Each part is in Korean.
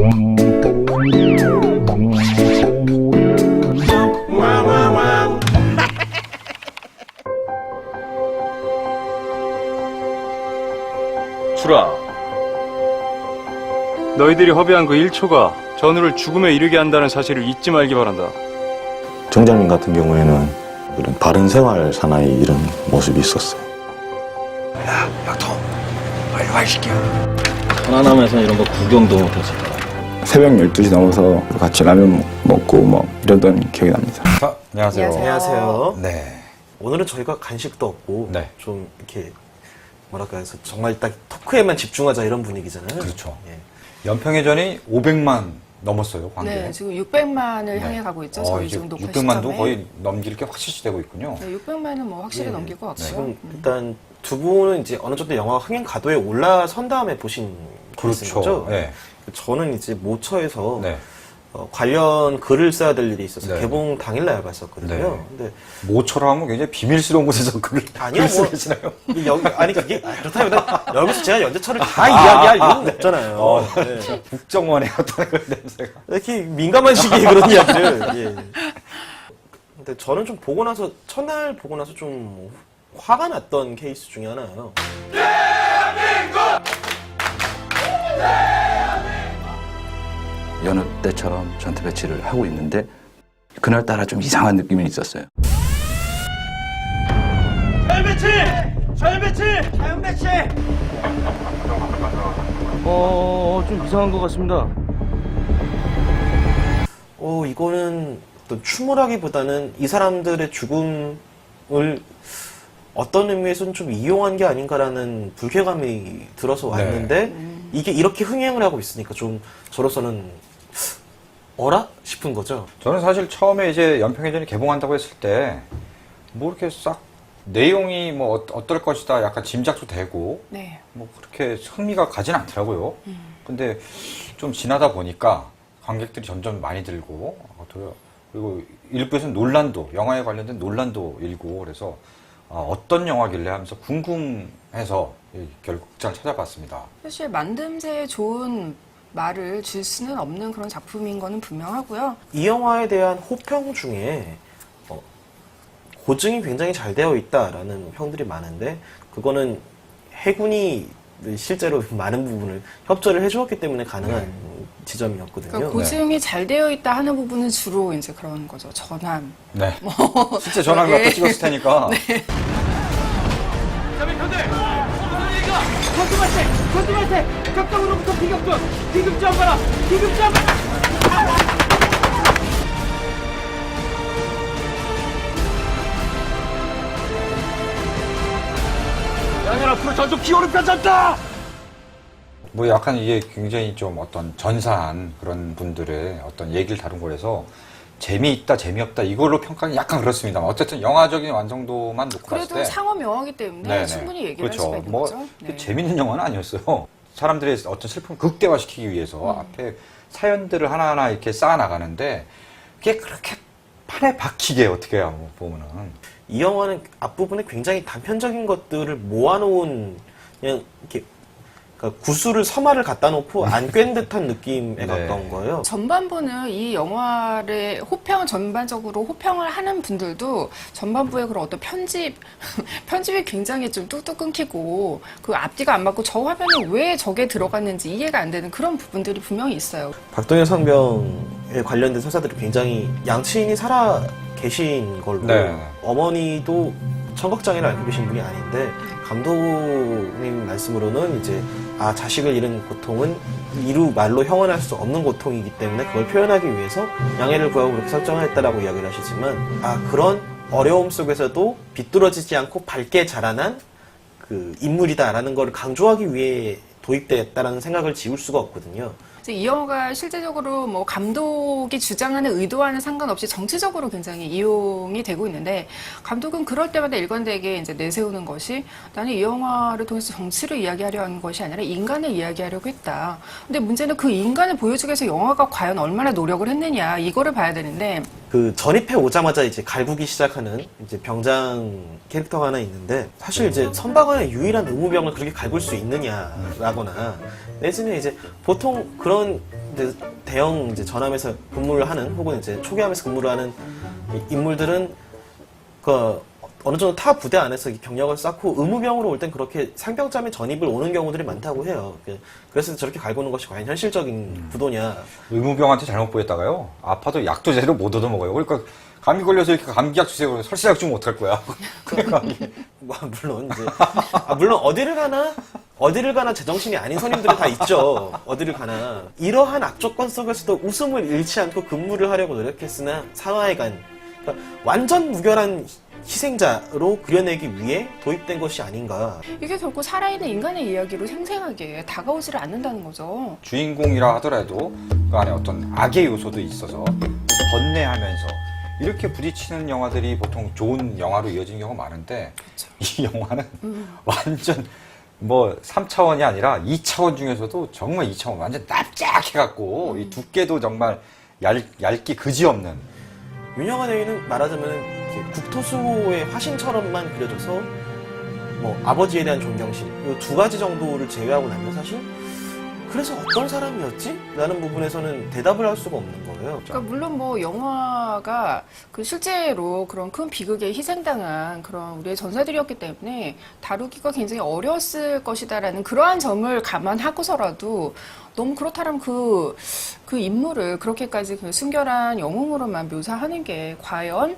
주라, 너희들이 허비한 그 1초가 전우를 죽음에 이르게 한다는 사실을 잊지 말기 바란다. 정장님 같은 경우에는 그런 바른 생활 사나이 이런 모습이 있었어요. 야, 톰, 빨리 와, 이 새끼야. 천안함에서 이런 거 구경도 못했을 거야. 새벽 12시 넘어서 같이 라면 먹고 뭐 이러던 기억이 납니다. 자, 안녕하세요. 안녕하세요. 네. 오늘은 저희가 간식도 없고 네. 좀 이렇게 뭐랄까 해서 정말 딱 토크에만 집중하자 이런 분위기잖아요. 그렇죠. 예. 연평해전이 500만 넘었어요, 관계. 네, 지금 600만을 향해 가고 있죠. 저희 이제 지금 녹화 600만도 시점에. 거의 넘길 게 확실시 되고 있군요. 네, 600만은 뭐 확실히 예. 넘길 것 같고요. 지금 일단 두 분은 이제 어느 정도 영화가 흥행 가도에 올라선 다음에 보신 그렇죠. 거죠. 네. 저는 이제 모처에서 네. 관련 글을 써야 될 일이 있어서 네. 개봉 당일날 봤었거든요. 네. 근데 모처럼 하면 굉장히 비밀스러운 곳에서 글을 아니요, 쓰고 뭐, 계시나요? 여기 아니 그게 그렇다기보다 여기서 제가 연재처를 다 이야기할 이유는 없잖아요. 네. 국정원의 어떤 그런 냄새가. 이렇게 민감한 시기에 그런 이야기를. 예. 근데 저는 좀 보고 나서 첫날 보고 나서 좀 화가 났던 케이스 중에 하나예요. 여느 때처럼 전투 배치를 하고 있는데 그날따라 좀 이상한 느낌이 있었어요. 좀 이상한 것 같습니다. 이거는 어떤 추모라기보다는 이 사람들의 죽음을 어떤 의미에서는 좀 이용한 게 아닌가라는 불쾌감이 들어서 왔는데 이게 이렇게 흥행을 하고 있으니까 좀 저로서는 어라? 싶은 거죠. 저는 사실 처음에 이제 연평해전이 개봉한다고 했을 때 뭐 이렇게 싹 내용이 뭐 어떨 것이다 약간 짐작도 되고 네. 뭐 그렇게 흥미가 가진 않더라고요. 근데 좀 지나다 보니까 관객들이 점점 많이 들고 그리고 일부에서는 논란도 영화에 관련된 논란도 일고 그래서 어떤 영화길래 하면서 궁금해서 결국 극장을 찾아봤습니다. 사실 만듦새에 좋은 말을 줄 수는 없는 그런 작품인 거는 분명하고요. 이 영화에 대한 호평 중에 고증이 굉장히 잘 되어 있다라는 평들이 많은데 그거는 해군이 실제로 많은 부분을 협조를 해주었기 때문에 가능한 지점이었거든요. 그러니까 고증이 잘 되어 있다 하는 부분은 주로 이제 그런 거죠. 전함. 네. 실제 전화를 갖다 찍었을 테니까. 뭐 약간 이게 굉장히 좀 어떤 전사한 그런 분들의 어떤 얘기를 다룬 거라서 재미있다, 재미없다 이걸로 평가는 약간 그렇습니다만 어쨌든 영화적인 완성도만 놓고 봤을 그래도 때 상업 영화이기 때문에 네네. 충분히 얘기를 그렇죠. 할 수가 있는 뭐 거죠. 네. 재밌는 영화는 아니었어요. 사람들의 어떤 슬픔을 극대화시키기 위해서 앞에 사연들을 하나하나 이렇게 쌓아 나가는데 그게 그렇게 판에 박히게 어떻게 해요, 보면은. 이 영화는 앞부분에 굉장히 단편적인 것들을 모아놓은 그냥 이렇게 그러니까 구슬을 서말을 갖다 놓고 안 꿰는 듯한 느낌에 가까운 거예요. 전반부는 이 영화를 전반적으로 호평을 하는 분들도 전반부에 그런 어떤 편집이 굉장히 좀 뚝뚝 끊기고 그 앞뒤가 안 맞고 저 화면에 왜 저게 들어갔는지 이해가 안 되는 그런 부분들이 분명히 있어요. 박동현 상병에 관련된 서사들이 굉장히 양치인이 살아 계신 걸로 어머니도 청각장애를 앓고 계신 분이 아닌데 감독님 말씀으로는 이제 자식을 잃은 고통은 이루 말로 형언할 수 없는 고통이기 때문에 그걸 표현하기 위해서 양해를 구하고 그렇게 설정을 했다라고 이야기를 하시지만 그런 어려움 속에서도 비뚤어지지 않고 밝게 자라난 그 인물이다라는 걸 강조하기 위해 도입되었다라는 생각을 지울 수가 없거든요. 이 영화가 실제적으로 뭐 감독이 주장하는 의도와는 상관없이 정치적으로 굉장히 이용이 되고 있는데 감독은 그럴 때마다 일관되게 이제 내세우는 것이 나는 이 영화를 통해서 정치를 이야기하려 하는 것이 아니라 인간을 이야기하려고 했다. 근데 문제는 그 인간을 보여주기 위해서 영화가 과연 얼마나 노력을 했느냐 이거를 봐야 되는데 그 전입해 오자마자 이제 갈구기 시작하는 이제 병장 캐릭터가 하나 있는데 사실 이제 선박안의 유일한 의무병을 그렇게 갈굴 수 있느냐라거나 내지는 이제 보통 그런 이제 대형 이제 전함에서 근무를 하는 혹은 이제 초기함에서 근무를 하는 이 인물들은 그 어느 정도 타 부대 안에서 경력을 쌓고 의무병으로 올 땐 그렇게 상병장에 전입을 오는 경우들이 많다고 해요. 그래서 저렇게 갈구는 것이 과연 현실적인 구도냐. 의무병한테 잘못 보였다가요. 아파도 약도 제대로 못 얻어먹어요. 그러니까 감기 걸려서 이렇게 감기약 주세요. 설사약 주면 어떡할 거야. 뭐 물론 이제 물론 어디를 가나 제정신이 아닌 선임들이 다 있죠. 어디를 가나 이러한 악조건 속에서도 웃음을 잃지 않고 근무를 하려고 노력했으나 상하이간 그러니까 완전 무결한 희생자로 그려내기 위해 도입된 것이 아닌가. 이게 결국 살아있는 인간의 이야기로 생생하게 다가오지를 않는다는 거죠. 주인공이라 하더라도 그 안에 어떤 악의 요소도 있어서 번뇌하면서 이렇게 부딪히는 영화들이 보통 좋은 영화로 이어진 경우가 많은데 이 영화는 완전 뭐 3차원이 아니라 2차원 중에서도 정말 2차원 완전 납작해갖고 이 두께도 정말 얇기 그지없는. 윤영아 대위는 말하자면 국토수의 화신처럼만 그려져서 뭐 아버지에 대한 존경심 이 두 가지 정도를 제외하고 나면 사실 그래서 어떤 사람이었지? 라는 부분에서는 대답을 할 수가 없는 거예요. 그러니까 물론 뭐 영화가 그 실제로 그런 큰 비극에 희생당한 그런 우리의 전사들이었기 때문에 다루기가 굉장히 어려웠을 것이다라는 그러한 점을 감안하고서라도 너무 그렇다면 그 인물을 그렇게까지 그 순결한 영웅으로만 묘사하는 게 과연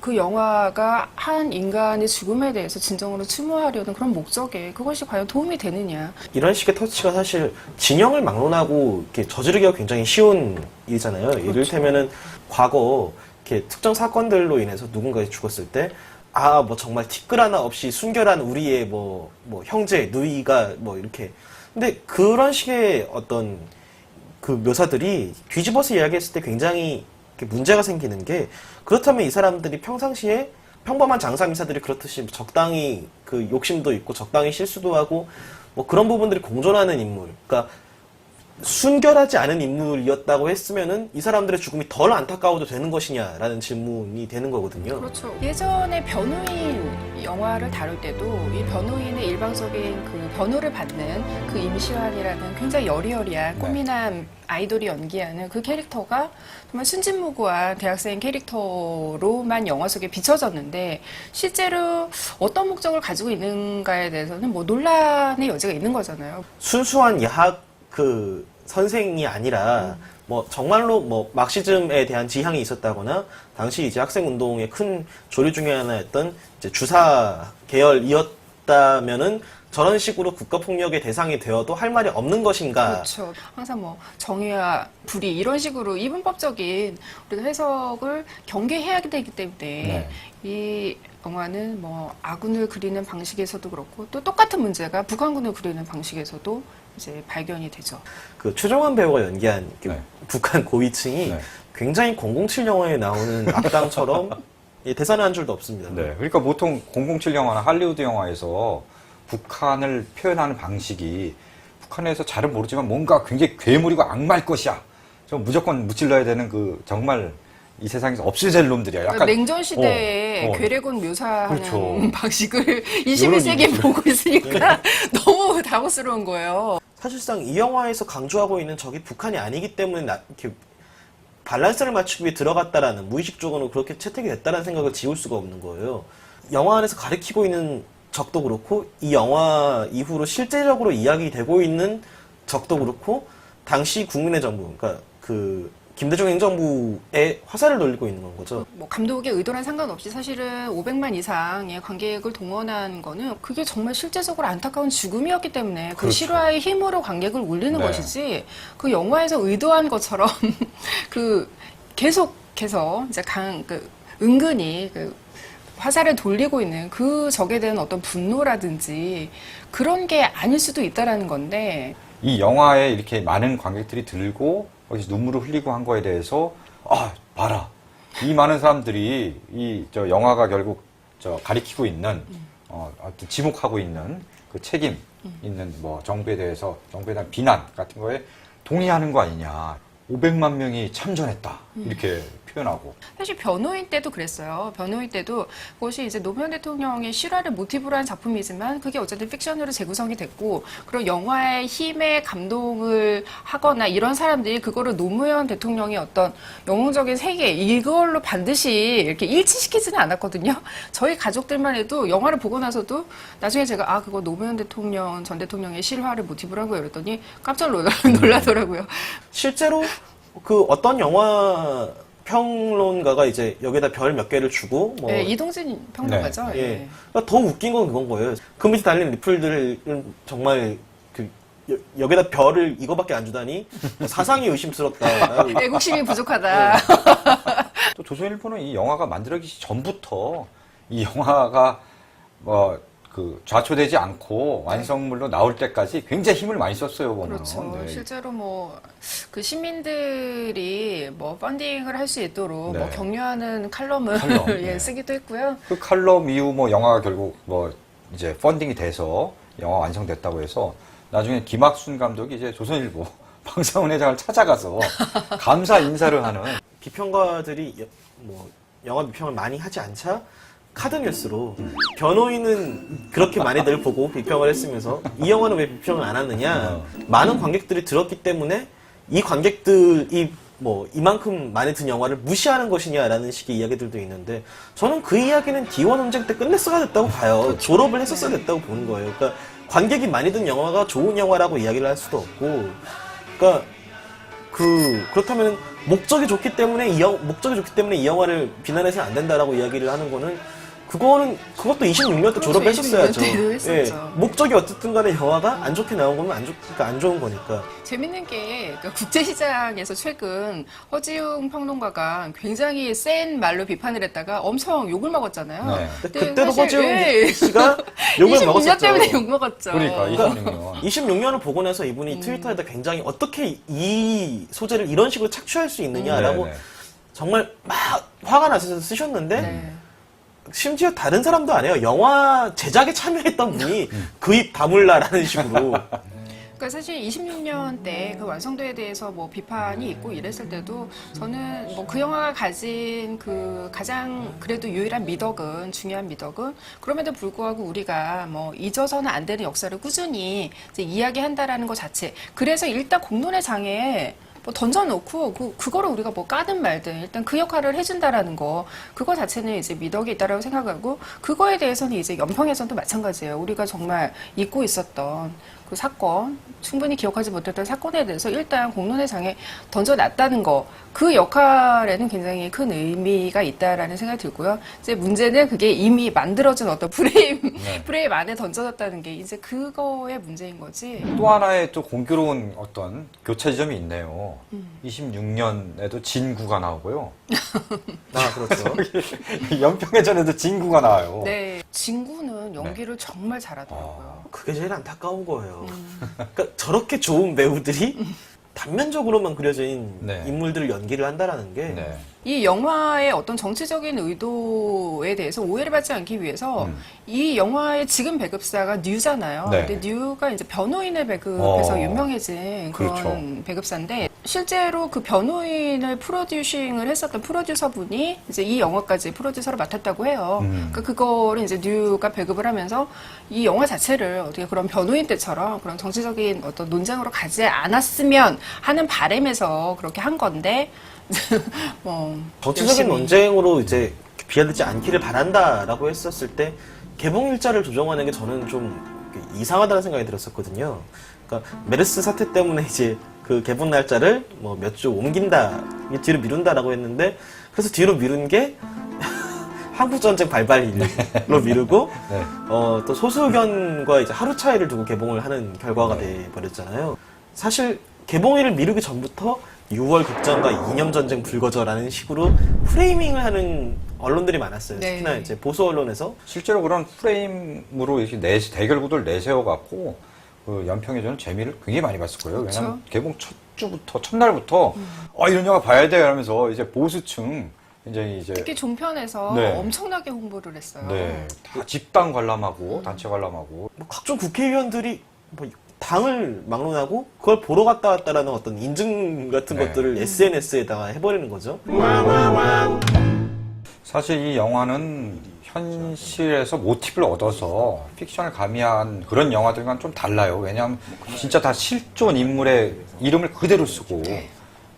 그 영화가 한 인간의 죽음에 대해서 진정으로 추모하려는 그런 목적에 그것이 과연 도움이 되느냐. 이런 식의 터치가 사실 진영을 막론하고 이렇게 저지르기가 굉장히 쉬운 일이잖아요. 그렇죠. 이를테면은 과거 이렇게 특정 사건들로 인해서 누군가 죽었을 때 뭐 정말 티끌 하나 없이 순결한 우리의 뭐 형제, 누이가 뭐 이렇게. 근데 그런 식의 어떤 그 묘사들이 뒤집어서 이야기했을 때 굉장히 문제가 생기는 게 그렇다면 이 사람들이 평상시에 평범한 장사미사들이 그렇듯이 적당히 그 욕심도 있고 적당히 실수도 하고 뭐 그런 부분들이 공존하는 인물 그러니까 순결하지 않은 인물이었다고 했으면은 이 사람들의 죽음이 덜 안타까워도 되는 것이냐라는 질문이 되는 거거든요. 그렇죠. 예전에 변호인 영화를 다룰 때도 이 변호인의 일방적인 그 변호를 받는 그 임시완이라는 굉장히 여리여리한 꽃미남 아이돌이 연기하는 그 캐릭터가 정말 순진무구한 대학생 캐릭터로만 영화 속에 비춰졌는데 실제로 어떤 목적을 가지고 있는가에 대해서는 뭐 논란의 여지가 있는 거잖아요. 순수한 야학 그 선생이 아니라 뭐 정말로 뭐 막시즘에 대한 지향이 있었다거나 당시 이제 학생 운동의 큰 조류 중에 하나였던 이제 주사 계열이었다면은 저런 식으로 국가폭력의 대상이 되어도 할 말이 없는 것인가. 그렇죠. 항상 뭐 정의와 불의 이런 식으로 이분법적인 우리가 해석을 경계해야 되기 때문에 이 영화는 뭐 아군을 그리는 방식에서도 그렇고 또 똑같은 문제가 북한군을 그리는 방식에서도 이제 발견이 되죠. 그 최정환 배우가 연기한 그 북한 고위층이 굉장히 007 영화에 나오는 악당처럼 대사는 한 줄도 없습니다. 네. 그러니까 보통 007 영화나 할리우드 영화에서 북한을 표현하는 방식이 북한에서 잘은 모르지만 뭔가 굉장히 괴물이고 악마일 것이야. 좀 무조건 무찔러야 되는 그 정말 이 세상에서 없어질 놈들이야. 약간 냉전 시대에 괴뢰군 묘사하는 그렇죠. 방식을 21세기에 보고 있으니까 너무 당혹스러운 거예요. 사실상 이 영화에서 강조하고 있는 적이 북한이 아니기 때문에 이렇게 밸런스를 맞추기 위해 들어갔다라는 무의식적으로 그렇게 채택이 됐다는 생각을 지울 수가 없는 거예요. 영화 안에서 가리키고 있는 적도 그렇고 이 영화 이후로 실제적으로 이야기되고 있는 적도 그렇고 당시 국민의 정부 그러니까 그 김대중 행정부에 화살을 돌리고 있는 건 거죠. 뭐 감독의 의도랑 상관없이 사실은 500만 이상의 관객을 동원한 거는 그게 정말 실제적으로 안타까운 죽음이었기 때문에 그 그렇죠. 실화의 힘으로 관객을 울리는 것이지 그 영화에서 의도한 것처럼 그 계속해서 이제 은근히 그 화살을 돌리고 있는 그 적에 대한 어떤 분노라든지 그런 게 아닐 수도 있다라는 건데 이 영화에 이렇게 많은 관객들이 들고 거기서 눈물을 흘리고 한 거에 대해서 봐라 이 많은 사람들이 이 영화가 결국 가리키고 있는 어떤 지목하고 있는 그 책임 있는 뭐 정부에 대해서 정부에 대한 비난 같은 거에 동의하는 거 아니냐. 500만 명이 참전했다 이렇게 표현하고. 사실 변호인 때도 그랬어요. 변호인 때도 그것이 이제 노무현 대통령의 실화를 모티브로 한 작품이지만 그게 어쨌든 픽션으로 재구성이 됐고, 그리고 영화의 힘에 감동을 하거나 이런 사람들이 그거를 노무현 대통령의 어떤 영웅적인 세계 이걸로 반드시 이렇게 일치시키지는 않았거든요. 저희 가족들만 해도 영화를 보고 나서도 나중에 제가 그거 노무현 대통령 전 대통령의 실화를 모티브로 한 거예요. 그랬더니 깜짝 놀라더라고요. 실제로 그 어떤 영화 평론가가 이제 여기다 별 몇 개를 주고 뭐 네, 이동진 평론가죠. 예. 예. 그러니까 더 웃긴 건 그건 거예요. 그 밑에 달린 리플들은 정말 그 여기다 별을 이거밖에 안 주다니 사상이 의심스럽다. 애국심이 부족하다. 또 조선일보는 이 영화가 만들어지기 전부터 이 영화가 그 좌초되지 않고 완성물로 나올 때까지 굉장히 힘을 많이 썼어요, 보면. 그렇죠. 네. 실제로 뭐 그 시민들이 뭐 펀딩을 할 수 있도록 네. 뭐 격려하는 칼럼을 칼럼, 예, 네. 쓰기도 했고요. 그 칼럼 이후 뭐 영화가 결국 뭐 이제 펀딩이 돼서 영화 완성됐다고 해서 나중에 김학순 감독이 이제 조선일보 방상훈 회장을 찾아가서 감사 인사를 하는. 비평가들이 뭐 영화 비평을 많이 하지 않자 카드뉴스로 변호인은 그렇게 많이들 보고 비평을 했으면서 이 영화는 왜 비평을 안 하느냐, 많은 관객들이 들었기 때문에 이 관객들이 뭐 이만큼 많이 든 영화를 무시하는 것이냐라는 식의 이야기들도 있는데, 저는 그 이야기는 D1 논쟁 때 끝냈어야 됐다고 봐요. 졸업을 했었어야 됐다고 보는 거예요. 그러니까 관객이 많이 든 영화가 좋은 영화라고 이야기를 할 수도 없고, 그러니까 그렇다면 목적이 좋기 때문에 이 영화를 비난해서는 안 된다라고 이야기를 하는 거는, 그것도 26년 때 졸업을 그렇죠. 했었어야죠. 26년 때도 했었죠. 목적이 어쨌든 간에 영화가 안 좋게 나온 거면 안 좋은 거니까. 재밌는 게 국제시장에서 최근 허지웅 평론가가 굉장히 센 말로 비판을 했다가 엄청 욕을 먹었잖아요. 네. 근데 그때도 사실, 허지웅 예. 씨가 욕을 26년 먹었었죠. 때문에 욕 먹었죠. 그러니까 26년. 26년을 보고 나서 이분이 트위터에다 굉장히 어떻게 이 소재를 이런 식으로 착취할 수 있느냐라고 네네. 정말 막 화가 나서 쓰셨는데, 네. 심지어 다른 사람도 안 해요. 영화 제작에 참여했던 분이 그 입 다물라라는 식으로. 그러니까 사실 26년 때 그 완성도에 대해서 뭐 비판이 있고 이랬을 때도 저는 뭐 그 영화가 가진 그 가장 그래도 유일한 미덕은, 중요한 미덕은, 그럼에도 불구하고 우리가 뭐 잊어서는 안 되는 역사를 꾸준히 이제 이야기한다라는 것 자체. 그래서 일단 공론의 장에 뭐 던져놓고 그거를 우리가 뭐 까든 말든 일단 그 역할을 해준다라는 거, 그거 자체는 이제 미덕이 있다라고 생각하고, 그거에 대해서는 이제 연평에서도 마찬가지예요. 우리가 정말 잊고 있었던 그 사건, 충분히 기억하지 못했던 사건에 대해서 일단 공론의 장에 던져놨다는 거, 그 역할에는 굉장히 큰 의미가 있다라는 생각이 들고요. 이제 문제는 그게 이미 만들어진 어떤 프레임 안에 던져졌다는 게 이제 그거의 문제인 거지. 또 하나의 또 공교로운 어떤 교차 지점이 있네요. 26년에도 진구가 나오고요. 그렇죠. 연평해전에도 진구가 나와요. 네. 진구는 연기를 정말 잘하더라고요. 그게 제일 안타까운 거예요. 그러니까 저렇게 좋은 배우들이 단면적으로만 그려진 네. 인물들을 연기를 한다라는 게 네. 이 영화의 어떤 정치적인 의도에 대해서 오해를 받지 않기 위해서 이 영화의 지금 배급사가 뉴잖아요. 네. 근데 뉴가 이제 변호인을 배급해서 어. 유명해진 그런 그렇죠. 배급사인데, 실제로 그 변호인을 프로듀싱을 했었던 프로듀서분이 이제 이 영화까지 프로듀서를 맡았다고 해요. 그러니까 그거를 이제 뉴가 배급을 하면서 이 영화 자체를 어떻게 그런 변호인 때처럼 그런 정치적인 어떤 논쟁으로 가지 않았으면 하는 바람에서 그렇게 한 건데, 뭐 정치적인 열심히. 논쟁으로 이제 비화되지 않기를 바란다라고 했었을 때 개봉 일자를 조정하는 게 저는 좀 이상하다는 생각이 들었었거든요. 그러니까 메르스 사태 때문에 이제 그 개봉 날짜를 뭐 몇 주 옮긴다, 뒤로 미룬다라고 했는데, 그래서 뒤로 미룬 게 한국전쟁 발발일로 미루고, 네. 또 소수 의견과 이제 하루 차이를 두고 개봉을 하는 결과가 돼 버렸잖아요. 사실 개봉일을 미루기 전부터 6월 극장과 이념전쟁 불거져라는 식으로 프레이밍을 하는 언론들이 많았어요. 네. 특히나 이제 보수 언론에서. 실제로 그런 프레임으로 이렇게 대결 구도를 내세워갖고 그 연평해전은 재미를 굉장히 많이 봤을 거예요. 그렇죠. 왜냐하면 개봉 첫날부터 이런 영화 봐야 돼 이러면서 이제 보수층 굉장히 이제 특히 종편에서 네. 엄청나게 홍보를 했어요. 네, 다 집단 관람하고 단체 관람하고 뭐 각종 국회의원들이 뭐 당을 막론하고 그걸 보러 갔다 왔다라는 어떤 인증 같은 네. 것들을 SNS에다가 해버리는 거죠. 사실 이 영화는 현실에서 모티브를 얻어서 픽션을 가미한 그런 영화들과는 좀 달라요. 왜냐하면 진짜 다 실존 인물의 이름을 그대로 쓰고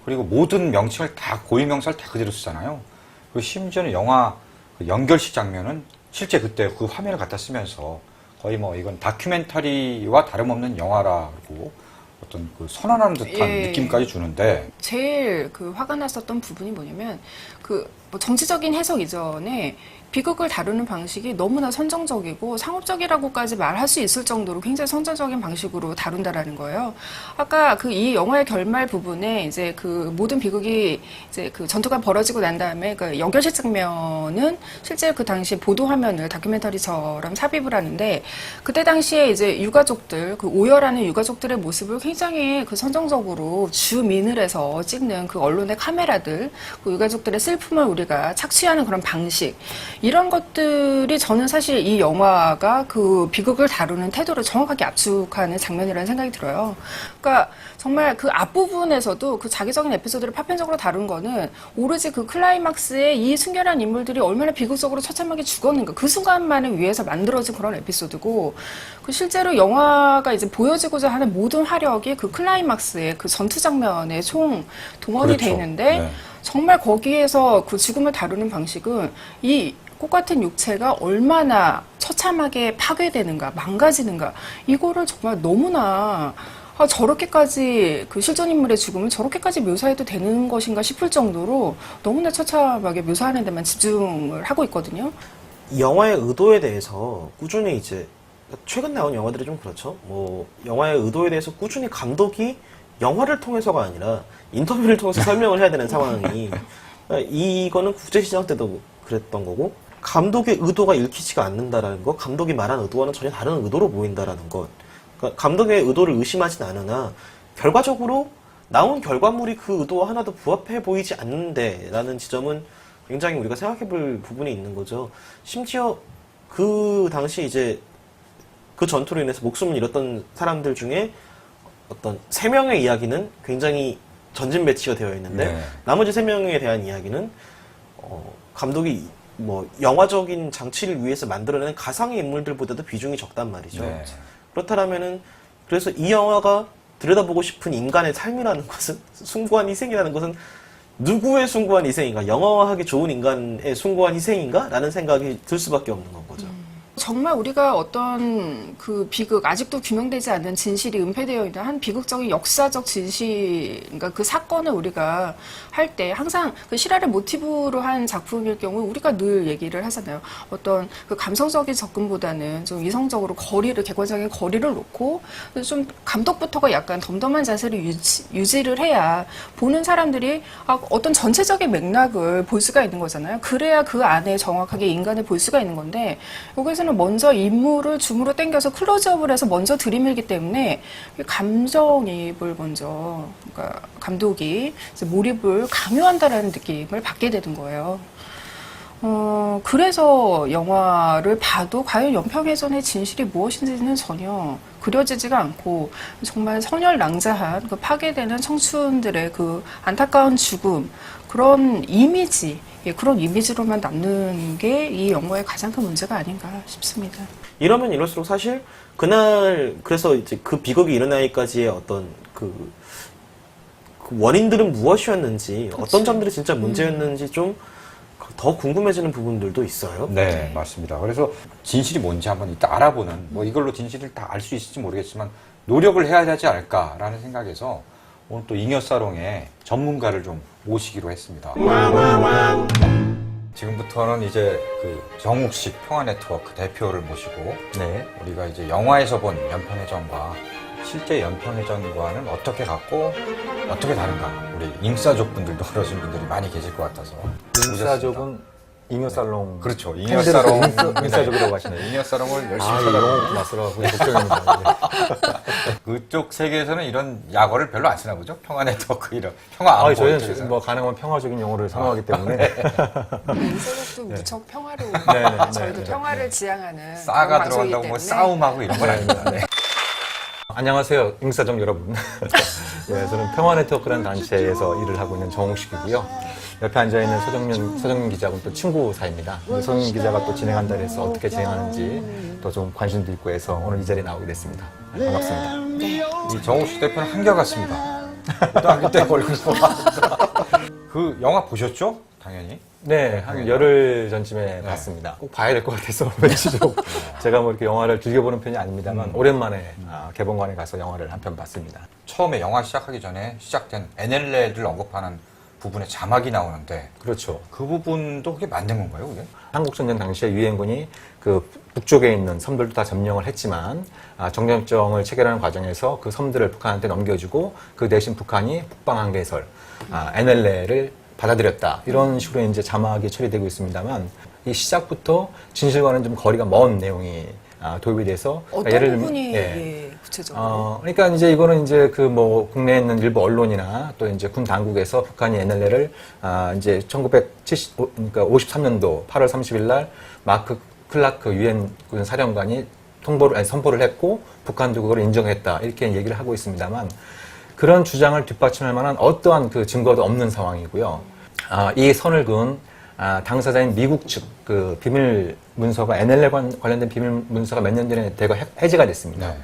그리고 모든 명칭을 다 고유명사를 다 그대로 쓰잖아요. 그리고 심지어는 영화 그 연결식 장면은 실제 그때 그 화면을 갖다 쓰면서 거의 뭐 이건 다큐멘터리와 다름없는 영화라고 어떤 그 선언하는 듯한 예. 느낌까지 주는데 제일 그 화가 났었던 부분이 뭐냐면 그 뭐 정치적인 해석 이전에 비극을 다루는 방식이 너무나 선정적이고 상업적이라고까지 말할 수 있을 정도로 굉장히 선정적인 방식으로 다룬다라는 거예요. 아까 그 이 영화의 결말 부분에 이제 그 모든 비극이 이제 그 전투가 벌어지고 난 다음에 그 연결식 장면은 실제 그 당시 보도 화면을 다큐멘터리처럼 삽입을 하는데 그때 당시에 이제 유가족들 그 오열하는 유가족들의 모습을 굉장히 그 선정적으로 주민을 해서 찍는 그 언론의 카메라들 그 유가족들의 슬픔을 우리가 착취하는 그런 방식 이런 것들이 저는 사실 이 영화가 그 비극을 다루는 태도를 정확하게 압축하는 장면이라는 생각이 들어요. 그러니까 정말 그 앞부분에서도 그 자기적인 에피소드를 파편적으로 다룬 거는 오로지 그 클라이막스에 이 순결한 인물들이 얼마나 비극적으로 처참하게 죽었는가 그 순간만을 위해서 만들어진 그런 에피소드고 그 실제로 영화가 이제 보여지고자 하는 모든 화력이 그 클라이막스의 그 전투 장면에 총 동원이 돼 그렇죠. 있는데 네. 정말 거기에서 그 죽음을 다루는 방식은 이 꽃같은 육체가 얼마나 처참하게 파괴되는가, 망가지는가, 이거를 정말 너무나 저렇게까지 그 실존 인물의 죽음을 저렇게까지 묘사해도 되는 것인가 싶을 정도로 너무나 처참하게 묘사하는 데만 집중을 하고 있거든요. 이 영화의 의도에 대해서 꾸준히 이제 최근 나온 영화들이 좀 그렇죠. 뭐 영화의 의도에 대해서 꾸준히 감독이 영화를 통해서가 아니라 인터뷰를 통해서 설명을 해야 되는 상황이 이거는 국제시장 때도 그랬던 거고 감독의 의도가 읽히지가 않는다라는 것, 감독이 말한 의도와는 전혀 다른 의도로 보인다라는 것. 그러니까 감독의 의도를 의심하진 않으나 결과적으로 나온 결과물이 그 의도와 하나도 부합해 보이지 않는데라는 지점은 굉장히 우리가 생각해 볼 부분이 있는 거죠. 심지어 그 당시 이제 그 전투로 인해서 목숨을 잃었던 사람들 중에 어떤 3명의 이야기는 굉장히 전진 배치가 되어 있는데 네. 나머지 3명에 대한 이야기는 감독이 뭐 영화적인 장치를 위해서 만들어낸 가상의 인물들보다도 비중이 적단 말이죠. 네. 그렇다면은 그래서 이 영화가 들여다보고 싶은 인간의 삶이라는 것은 숭고한 희생이라는 것은 누구의 숭고한 희생인가? 영화화하기 좋은 인간의 숭고한 희생인가? 라는 생각이 들 수밖에 없는 건 거죠. 정말 우리가 어떤 그 비극, 아직도 규명되지 않는 진실이 은폐되어 있는 한 비극적인 역사적 진실, 그러니까 그 사건을 우리가 할 때 항상 그 실화를 모티브로 한 작품일 경우 우리가 늘 얘기를 하잖아요. 어떤 그 감성적인 접근보다는 좀 이성적으로 객관적인 거리를 놓고 좀 감독부터가 약간 덤덤한 자세를 유지를 해야 보는 사람들이 어떤 전체적인 맥락을 볼 수가 있는 거잖아요. 그래야 그 안에 정확하게 인간을 볼 수가 있는 건데 여기서는 먼저 인물을 줌으로 당겨서 클로즈업을 해서 먼저 들이밀기 때문에 감정이입을 먼저 그러니까 감독이 이제 몰입을 강요한다라는 느낌을 받게 되는 거예요. 그래서 영화를 봐도 과연 연평해전의 진실이 무엇인지는 전혀 그려지지가 않고 정말 선열낭자한 그 파괴되는 청춘들의 그 안타까운 죽음 그런 이미지 그런 이미지로만 남는 게 이 영화의 가장 큰 문제가 아닌가 싶습니다. 이러면 이럴수록 사실 그날 그래서 이제 그 비극이 일어나기까지의 어떤 그 원인들은 무엇이었는지 어떤 점들이 진짜 문제였는지 좀 더 궁금해지는 부분들도 있어요. 네, 맞습니다. 그래서 진실이 뭔지 한번 이따 알아보는, 뭐 이걸로 진실을 다 알 수 있을지 모르겠지만 노력을 해야 되지 않을까라는 생각에서 오늘 또 잉여사롱의 전문가를 좀 모시기로 했습니다. 지금부터는 이제 그 정욱식 평화네트워크 대표를 모시고 우리가 이제 영화에서 본 연평해전과 실제 연평해전과는 어떻게 같고 어떻게 다른가 우리 잉사족 분들도 어르신 분들이 많이 계실 것 같아서 잉사족은 잉여살롱 그렇죠. 잉여사롱 잉사족이라고 하시네요. 잉여사롱을 열심히 이런 찾아보고 맛으로 걱정입니다. 그쪽 세계에서는 이런 약어를 별로 안 쓰나 보죠? 평화네트워크 이런 평화 안보 저희는 쪽에서는. 뭐 가능한 평화적인 용어를 선호하기 때문에 인사족도 무척 평화로운 저희도 평화를 지향하는 싸가 그런 방송이기 들어간다고 뭐 때문에 싸움하고 이런 건 아닙니다. 네. 안녕하세요, 임사정 여러분. 예, 저는 평화네트워크라는 단체에서 일을 하고 있는 정옥식이고요. 옆에 앉아있는 서정민 기자하고는 또 친구 사이입니다. 서정민 기자가 또 진행한다 해서 어떻게 진행하는지 또 좀 관심도 있고 해서 오늘 이 자리에 나오게 됐습니다. 반갑습니다. 이 정우식 대표는 한결같습니다. 고등학교 때 얼굴 그 영화 보셨죠? 당연히. 네, 한 열흘 전쯤에 봤습니다. 꼭 봐야 될 것 같아서 며칠로 제가 뭐 이렇게 영화를 즐겨보는 편이 아닙니다만 오랜만에 개봉관에 가서 영화를 한 편 봤습니다. 처음에 영화 시작하기 전에 시작된 NLL을 언급하는 부분에 자막이 나오는데 그렇죠. 그 부분도 그게 만든 건가요, 그게? 한국전쟁 당시에 유엔군이 그 북쪽에 있는 섬들도 다 점령을 했지만 정전협정을 체결하는 과정에서 그 섬들을 북한한테 넘겨주고 그 대신 북한이 북방한계설 NLL을 받아들였다. 이런 식으로 이제 자막이 처리되고 있습니다만 이 시작부터 진실과는 좀 거리가 먼 내용이 도입이 돼서 어떤 부분이 구체적으로? 그러니까 이제 이거는 이제 그 뭐 국내에 있는 일부 언론이나 또 이제 군 당국에서 북한이 NLL을 이제 1953년도 8월 30일 날 마크 클라크 유엔 군 사령관이 선포를 했고 북한도 그걸 인정했다 이렇게 얘기를 하고 있습니다만 그런 주장을 뒷받침할 만한 어떠한 그 증거도 없는 상황이고요. 이 선을 그은 당사자인 미국 측 그 비밀 문서가 NLL 관련된 비밀 문서가 몇 년 전에 대거 해제가 됐습니다. 네.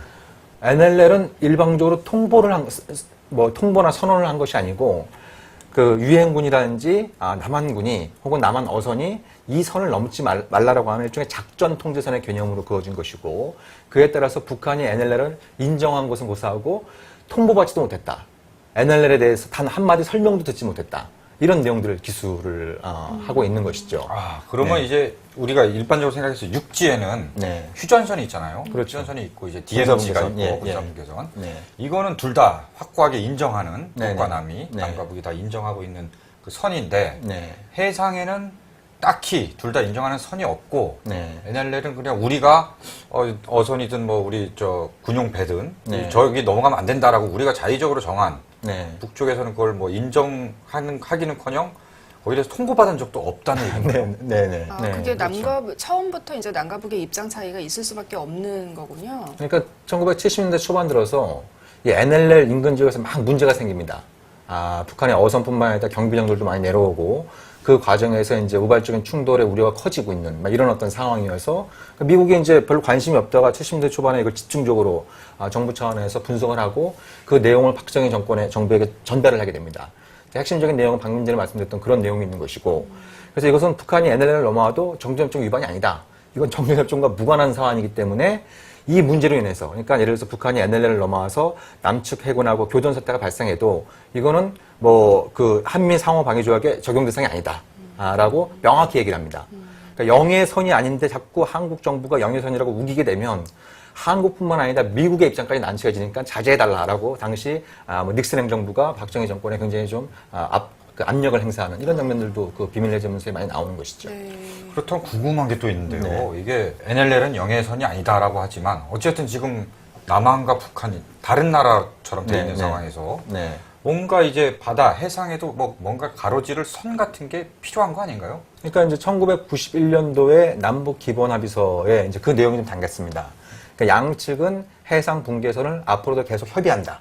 NLL은 일방적으로 통보나 선언을 한 것이 아니고 그 유엔군이라든지 남한군이 혹은 남한 어선이 이 선을 넘지 말라라고 하는 일종의 작전 통제선의 개념으로 그어진 것이고 그에 따라서 북한이 NLL을 인정한 것은 고사하고 통보받지도 못했다. NLL에 대해서 단 한마디 설명도 듣지 못했다. 이런 내용들을 기술을 하고 있는 것이죠. 그러면 네. 이제 우리가 일반적으로 생각해서 육지에는 네. 휴전선이 있잖아요. 그렇죠. 휴전선이 있고 이제 DMZ가 있고 예, 예. 군사분계선. 네. 이거는 둘 다 확고하게 인정하는 네, 북과 네. 남이 네. 남과 북이 다 인정하고 있는 그 선인데 네. 해상에는 딱히 둘 다 인정하는 선이 없고 네. NLL은 그냥 우리가 어선이든 뭐 우리 저 군용 배든 네. 저기 넘어가면 안 된다라고 우리가 자의적으로 정한 네. 북쪽에서는 그걸 뭐 인정하기는커녕 거기에 대해서 통보받은 적도 없다는 얘기인가요? 네. 그게 그렇죠. 처음부터 이제 남과 북의 입장 차이가 있을 수밖에 없는 거군요. 그러니까 1970년대 초반 들어서 이 NLL 인근 지역에서 막 문제가 생깁니다. 북한의 어선뿐만 아니라 경비정들도 많이 내려오고 그 과정에서 이제 우발적인 충돌의 우려가 커지고 있는 이런 어떤 상황이어서 미국이 이제 별로 관심이 없다가 70년대 초반에 이걸 집중적으로 정부 차원에서 분석을 하고 그 내용을 박정희 정부에게 전달을 하게 됩니다. 핵심적인 내용은 방금 전에 말씀드렸던 그런 내용이 있는 것이고 그래서 이것은 북한이 NLL을 넘어와도 정전협정 위반이 아니다. 이건 정전협정과 무관한 사안이기 때문에 이 문제로 인해서 그러니까 예를 들어서 북한이 NLL을 넘어와서 남측 해군하고 교전 사태가 발생해도 이거는 뭐 그 한미 상호 방위 조약의 적용 대상이 아니다. 라고 명확히 얘기를 합니다. 그러니까 영해선이 아닌데 자꾸 한국 정부가 영해선이라고 우기게 되면 한국뿐만 아니라 미국의 입장까지 난처해지니까 자제해달라라고 당시 닉슨 행정부가 박정희 정권에 굉장히 좀 압력을 행사하는 이런 장면들도 그 비밀 해제 문서에 많이 나오는 것이죠. 그렇다면 궁금한 게 또 있는데요. 네. 이게 NLL은 영해선이 아니다라고 하지만 어쨌든 지금 남한과 북한이 다른 나라처럼 돼 있는 상황에서 뭔가 이제 바다 해상에도 뭐 뭔가 가로지를 선 같은 게 필요한 거 아닌가요? 그러니까 이제 1991년도에 남북 기본 합의서에 이제 그 내용이 좀 담겼습니다. 그러니까 양측은 해상 분계선을 앞으로도 계속 협의한다.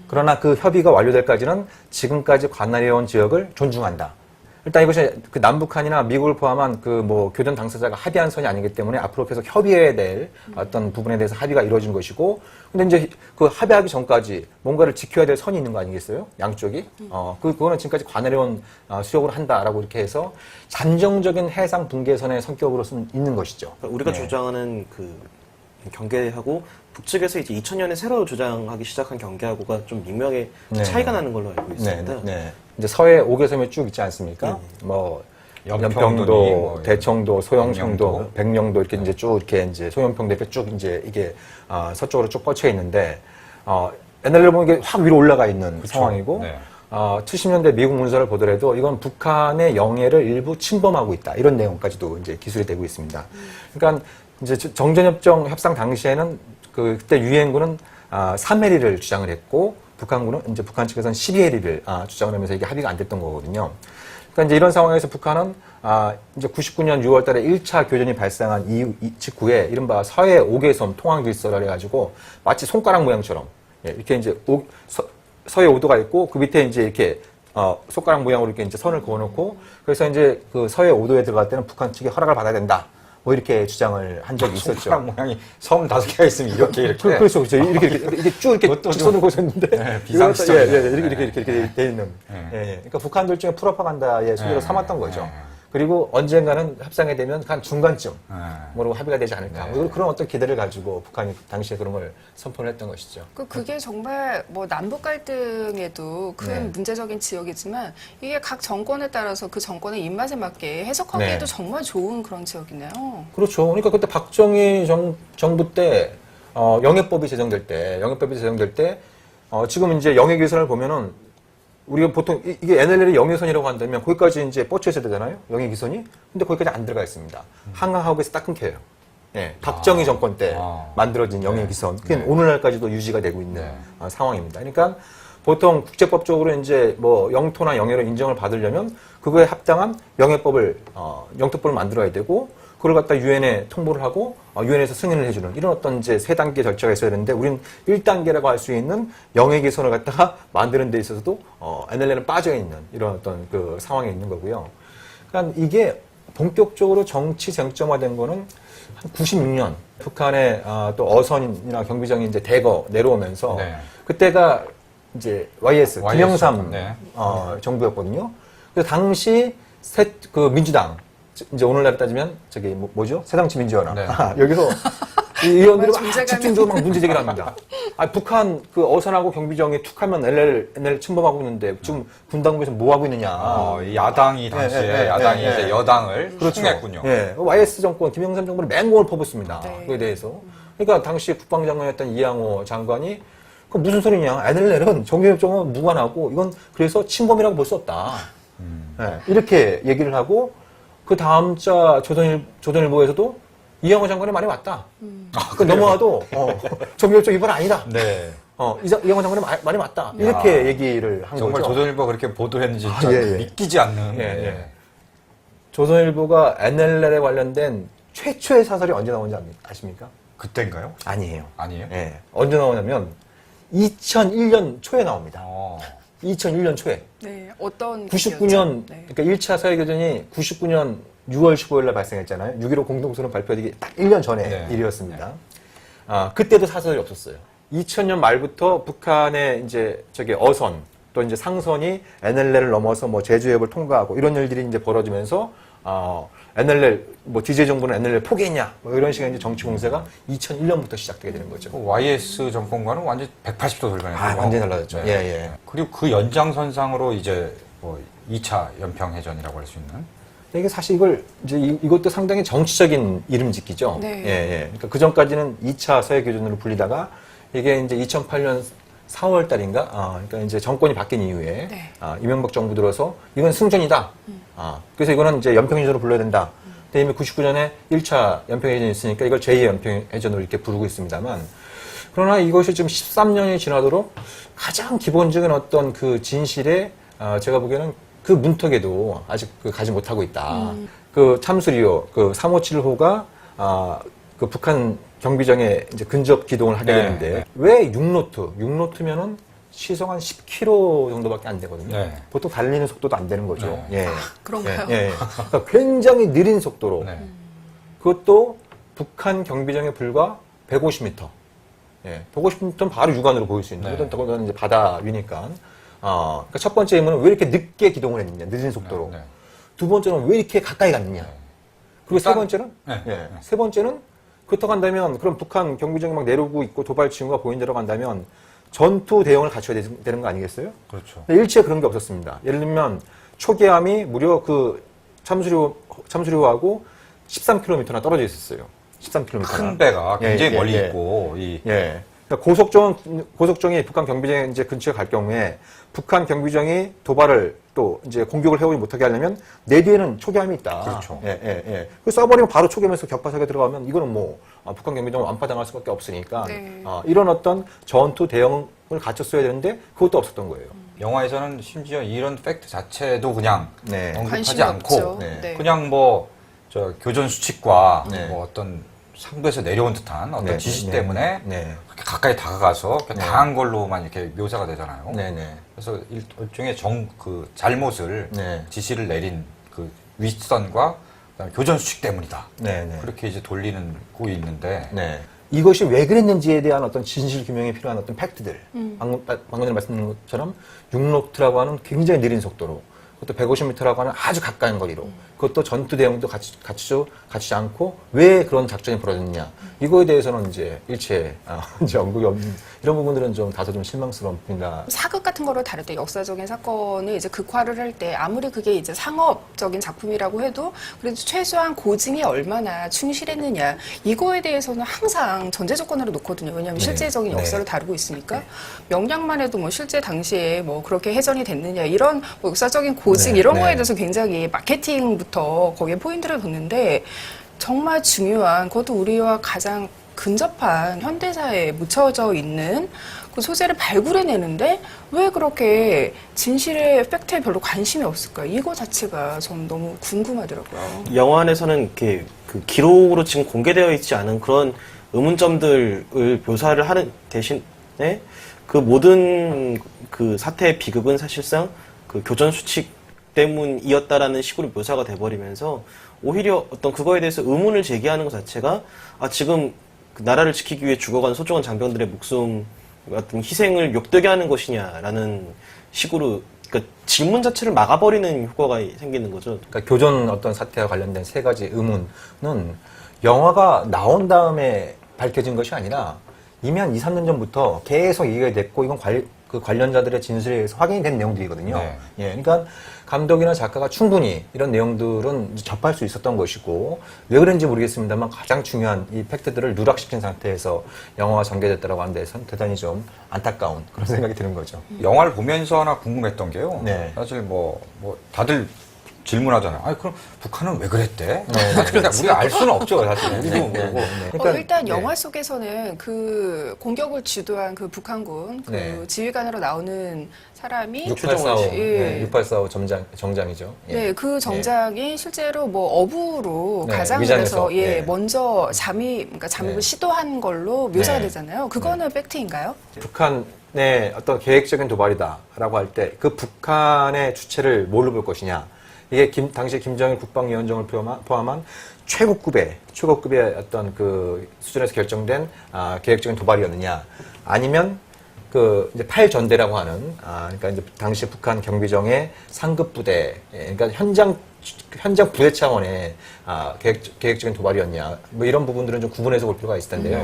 그러나 그 협의가 완료될까지는 지금까지 관할해온 지역을 존중한다. 일단 이것이 그 남북한이나 미국을 포함한 그 뭐 교전 당사자가 합의한 선이 아니기 때문에 앞으로 계속 협의해야 될 어떤 부분에 대해서 합의가 이루어진 것이고, 근데 이제 그 합의하기 전까지 뭔가를 지켜야 될 선이 있는 거 아니겠어요? 양쪽이. 그거는 지금까지 관할해온 수역으로 한다라고 이렇게 해서 잠정적인 해상 분계선의 성격으로 있는 것이죠. 우리가 네. 주장하는 그 경계하고 북측에서 이제 2000년에 새로 주장하기 시작한 경계하고가 좀 미묘하게 네. 차이가 나는 걸로 알고 있습니다. 이제 서해 5개섬이 쭉 있지 않습니까? 네. 뭐 연평도, 연평도, 뭐 대청도, 소영청도, 백령도. 백령도 이렇게 이제 쭉 이렇게 이제 소연평도 이렇게 쭉 이제 이게 서쪽으로 쭉 뻗쳐 있는데 NLL 보면 이게 확 위로 올라가 있는 상황이고. 네. 70년대 미국 문서를 보더라도 이건 북한의 영해를 일부 침범하고 있다. 이런 내용까지도 이제 기술이 되고 있습니다. 그러니까 이제 정전협정 협상 당시에는 그때 유엔군은 3해리를 주장을 했고 북한군은 이제 북한 측에서는 12해리를 주장을 하면서 이게 합의가 안 됐던 거거든요. 그러니까 이제 이런 상황에서 북한은 이제 99년 6월 달에 1차 교전이 발생한 직후에 이른바 서해 5개섬 통항 질서를 해가지고 마치 손가락 모양처럼 이렇게 이제 서해 5도가 있고 그 밑에 이제 이렇게 손가락 모양으로 이렇게 이제 선을 그어놓고 그래서 이제 그 서해 5도에 들어갈 때는 북한 측에 허락을 받아야 된다. 뭐 이렇게 주장을 한 적이 있었죠. 손가락 모양이 섬 5개가 있으면 이렇게. 그렇죠. 이렇게 쭉 이렇게 손을 고셨는데. 네, 비상시점. 이렇게 돼 있는. 그러니까 북한들 중에 프로파간다의 소리로 삼았던 거죠. 그리고 언젠가는 협상이 되면 한 중간쯤 뭐로 합의가 되지 않을까. 뭐 그런 어떤 기대를 가지고 북한이 당시에 그런 걸 선포를 했던 것이죠. 그게 정말 뭐 남북 갈등에도 큰 문제적인 지역이지만 이게 각 정권에 따라서 그 정권의 입맛에 맞게 해석하기에도 정말 좋은 그런 지역이네요. 그렇죠. 그러니까 그때 박정희 정부 때 영해법이 제정될 때 지금 이제 영해 개선을 보면은 우리가 보통 이게 NLL이 영해선이라고 한다면 거기까지 이제 뻗쳐 있어야 되잖아요. 영해 기선이. 근데 거기까지 안 들어가 있습니다. 한강하고에서 딱 끊겨요. 예, 박정희 정권 때 만들어진 영해 기선. 그게 오늘날까지도 유지가 되고 있는 상황입니다. 그러니까 보통 국제법적으로 이제 뭐 영토나 영해로 인정을 받으려면 그거에 합당한 영토법을 만들어야 되고 그걸 갖다 유엔에 통보를 하고 유엔에서 승인을 해주는 이런 어떤 이제 3단계 절차가 있어야 되는데 우리는 1단계라고 할 수 있는 영해 기선을 갖다가 만드는 데 있어서도 NLL은 빠져 있는 이런 어떤 그 상황에 있는 거고요. 그러니까 이게 본격적으로 정치 쟁점화된 거는 한 96년 북한의 또 어선이나 경비정이 이제 대거 내려오면서 그때가 이제 YS 김영삼 정부였거든요. 그래서 당시 그 민주당 이제 오늘날 따지면 저기 뭐죠? 새정치민주연합. 여기서 이 의원들이 막 집중적으로 막 문제 제기를 합니다. 북한 그 어선하고 경비정이 툭하면 NLL 침범하고 있는데 지금 군당국에서 뭐 하고 있느냐. 야당이 당시에 야당이 이제 여당을 충했군요. YS 정권 김영삼 정부는 맹공을 퍼붓습니다. 그에 대해서. 그러니까 당시 국방장관이었던 이양호 장관이 그 무슨 소리냐? NLL은 정규협정은 무관하고 이건 그래서 침범이라고 볼 수 없다. 이렇게 얘기를 하고. 그 다음 자 조선일보에서도 이양호 장관의 말이 맞다. 넘어와도 정규협정 위반 아니다. 이양호 장관의 말이 맞다. 이렇게 얘기를 한 정말 거죠. 조선일보가 그렇게 보도했는지 믿기지 않는. 조선일보가 NLL에 관련된 최초의 사설이 언제 나온지 아십니까? 그때인가요? 아니에요. 아니에요? 언제 나오냐면 2001년 초에 나옵니다. 2001년 초에. 네, 어떤 99년, 그러니까 1차 서해교전이 99년 6월 15일 날 발생했잖아요. 6.15 공동선언 발표되기 딱 1년 전에 일이었습니다. 그때도 사설이 없었어요. 2000년 말부터 북한의 이제 어선, 또 이제 상선이 NLL을 넘어서 뭐 제주해협을 통과하고 이런 일들이 이제 벌어지면서, NLL, 뭐 DJ 정부는 NLL 포기했냐, 뭐 이런 식의 이제 정치 공세가 2001년부터 시작되게 되는 거죠. YS 정권과는 완전 180도 돌변했어요. 완전히 달라졌죠. 그리고 그 연장선상으로 이제 뭐 2차 연평해전이라고 할 수 있는. 이게 사실 이것도 상당히 정치적인 이름 짓기죠. 그러니까 그 전까지는 2차 서해교전으로 불리다가 이게 이제 2008년 4월 달인가? 그러니까 이제 정권이 바뀐 이후에 이명박 정부 들어서 이건 승전이다. 그래서 이거는 이제 연평해전으로 불러야 된다. 근데 이미 99년에 1차 연평해전이 있으니까 이걸 제2의 연평해전으로 이렇게 부르고 있습니다만 그러나 이것이 지금 13년이 지나도록 가장 기본적인 어떤 그 진실에 제가 보기에는 그 문턱에도 아직 가지 못하고 있다. 그 참수리호, 그 357호가 그 북한 경비정에 이제 근접 기동을 하게 되는데 왜 6노트면은 시속 한 10km 정도밖에 안 되거든요. 보통 달리는 속도도 안 되는 거죠. 그런가요? 그러니까 굉장히 느린 속도로. 그것도 북한 경비정에 불과 150m. 150m는 바로 육안으로 보일 수 있는. 그건 이제 바다 위니까. 그러니까 첫 번째 의문은 왜 이렇게 늦게 기동을 했느냐, 늦은 속도로. 두 번째는 왜 이렇게 가까이 갔느냐. 그리고 세 번째는 그렇다고 한다면 그럼 북한 경비정이 막 내려오고 있고 도발 징후가 보인다고 한다면 전투 대응을 갖춰야 되는 거 아니겠어요? 그렇죠. 일체에 그런 게 없었습니다. 예를 들면 초계함이 무려 그 참수리호하고 13km나 떨어져 있었어요. 13km. 큰 배가 굉장히 멀리 있고. 그러니까 고속정이 북한 경비정에 이제 근처에 갈 경우에 북한 경비정이 도발을 또 이제 공격을 해오지 못하게 하려면 내 뒤에는 초계함이 있다. 그렇죠. 그 쏴버리면 바로 초계함에서 격파사에 들어가면 이거는 뭐 북한 경비정은 완파당할 수밖에 없으니까 이런 어떤 전투 대응을 갖췄어야 되는데 그것도 없었던 거예요. 영화에서는 심지어 이런 팩트 자체도 그냥 네. 언급하지 관심이 않고 없죠. 네. 네. 그냥 뭐 저 교전 수칙과 네. 뭐 어떤 상부에서 내려온 듯한 어떤 네. 지시 네. 때문에 네. 그렇게 가까이 다가가서 네. 당한 걸로만 이렇게 묘사가 되잖아요. 네. 네. 그래서 일종의 그 잘못을 네. 지시를 내린 그 윗선과 그다음에 교전 수칙 때문이다. 네. 네. 그렇게 이제 돌리는 고 있는데 네. 이것이 왜 그랬는지에 대한 어떤 진실 규명이 필요한 어떤 팩트들. 방금 전에 말씀드린 것처럼 6노트라고 하는 굉장히 느린 속도로, 그것도 150m라고 하는 아주 가까운 거리로, 그것도 전투 대응도 갖추지 않고 왜 그런 작전이 벌어졌느냐. 이거에 대해서는 이제 일체 이제 언급이 없는 이런 부분들은 좀 다소 좀 실망스럽습니다. 사극 같은 거를 다룰 때 역사적인 사건을 이제 극화를 할 때 아무리 그게 이제 상업적인 작품이라고 해도 그래도 최소한 고증에 얼마나 충실했느냐 이거에 대해서는 항상 전제 조건으로 놓거든요. 왜냐하면 실제적인 역사를 다루고 있으니까 명량만 해도 뭐 실제 당시에 뭐 그렇게 해전이 됐느냐 이런 뭐 역사적인 고증 네. 이런 네. 거에 대해서 굉장히 마케팅부터 거기에 포인트를 뒀는데 정말 중요한 그것도 우리와 가장 근접한 현대사에 묻혀져 있는 그 소재를 발굴해내는데 왜 그렇게 진실의 팩트에 별로 관심이 없을까? 이거 자체가 좀 너무 궁금하더라고요. 영화 안에서는 이렇게 그 기록으로 지금 공개되어 있지 않은 그런 의문점들을 묘사를 하는 대신에 그 모든 그 사태의 비극은 사실상 그 교전 수칙 때문이었다라는 식으로 묘사가 돼버리면서 오히려 어떤 그거에 대해서 의문을 제기하는 것 자체가 지금 그 나라를 지키기 위해 죽어간 소중한 장병들의 목숨 어떤 희생을 욕되게 하는 것이냐라는 식으로 그러니까 질문 자체를 막아버리는 효과가 생기는 거죠. 그러니까 교전 어떤 사태와 관련된 세 가지 의문은 영화가 나온 다음에 밝혀진 것이 아니라 이미 한 2, 3년 전부터 계속 얘기가 됐고 이건 그 관련자들의 진술에 의해서 확인이 된 내용들이거든요. 네. 예, 그러니까 감독이나 작가가 충분히 이런 내용들은 접할 수 있었던 것이고 왜 그런지 모르겠습니다만 가장 중요한 이 팩트들을 누락시킨 상태에서 영화가 전개됐다고 하는 데선 대단히 좀 안타까운 그런 생각이 드는 거죠. 영화를 보면서 하나 궁금했던 게요. 네. 사실 뭐 다들 질문하잖아요. 아니 그럼 북한은 왜 그랬대? 네. 사실 우리가 알 수는 없죠. 사실 우리도 모르고. 그러니까, 일단 영화 속에서는 그 공격을 주도한 그 북한군 그 네. 지휘관으로 나오는 사람이 684호, 예. 네, 684호 정장이죠. 예. 네, 그 정장이 실제로 뭐 어부로 네, 가장을 위장해서, 해서 예, 네. 먼저 그러니까 잠입을 네. 시도한 걸로 묘사가 네. 되잖아요. 그거는 팩트인가요? 북한의 어떤 계획적인 도발이다라고 할 때 그 북한의 주체를 뭘로 볼 것이냐. 이게 당시 김정일 국방위원장을 포함한 최고급의 어떤 그 수준에서 결정된 계획적인 도발이었느냐. 아니면 그 이제 8전대라고 하는 그러니까 이제 당시 북한 경비정의 상급 부대, 그러니까 현장 부대 차원의 계획적인 도발이었냐. 뭐 이런 부분들은 좀 구분해서 볼 필요가 있을 텐데요.